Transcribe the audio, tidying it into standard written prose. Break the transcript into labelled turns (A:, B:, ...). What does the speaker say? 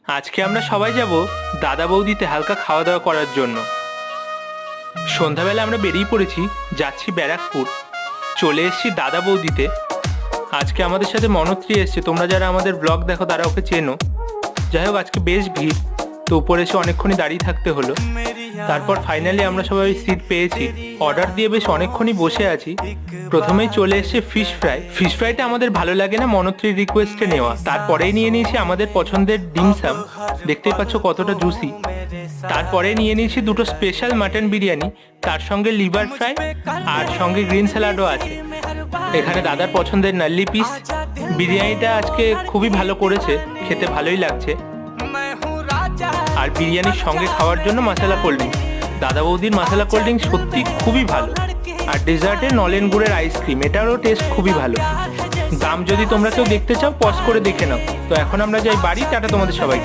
A: আজকে আমরা সবাই যাব দাদা বৌদিতে হালকা খাওয়া দাওয়া করার জন্য। সন্ধ্যাবেলা আমরা বেরিয়ে পড়েছি, যাচ্ছি ব্যারাকপুর। চলে এসেছি দাদা বৌদিতে। আজকে আমাদের সাথে মনত্রী এসছে, তোমরা যারা আমাদের ব্লগ দেখো তারা ওকে চেনো। যাই হোক, আজকে বেশ ভিড়, তো উপরে এসে অনেকক্ষণই দাঁড়িয়ে থাকতে হলো। তারপর ফাইনালি আমরা সবাই সিট পেয়েছি। অর্ডার দিয়ে বেশ অনেকক্ষণই বসে আছি। প্রথমেই চলে এসছে ফিশ ফ্রাই। ফিশ ফ্রাইটা আমাদের ভালো লাগে না, মনত্রীর রিকোয়েস্টে নেওয়া। তারপরেই নিয়ে নিয়েছি আমাদের পছন্দের ডিমসাম, দেখতেই পাচ্ছ কতটা জুসি। তারপরে নিয়ে নিয়েছি দুটো স্পেশাল মাটন বিরিয়ানি, তার সঙ্গে লিভার ফ্রাই আর সঙ্গে গ্রিন স্যালাডও আছে। এখানে দাদার পছন্দের নাল্লি পিস। বিরিয়ানিটা আজকে খুবই ভালো করেছে, খেতে ভালোই লাগছে। আর বিরিয়ানির সঙ্গে খাওয়ার জন্য মশলা কোল্ড ড্রিঙ্কস। দাদা বৌদির মশলা কোল্ড ড্রিঙ্কস সত্যি খুবই ভালো। আর ডেজার্টে নলেন গুড়ের আইসক্রিম, এটারও টেস্ট খুবই ভালো। দাম যদি তোমরা কেউ দেখতে চাও পজ করে দেখে নাও। তো এখন আমরা যাই বাড়ি। টাটা তোমাদের সবাই।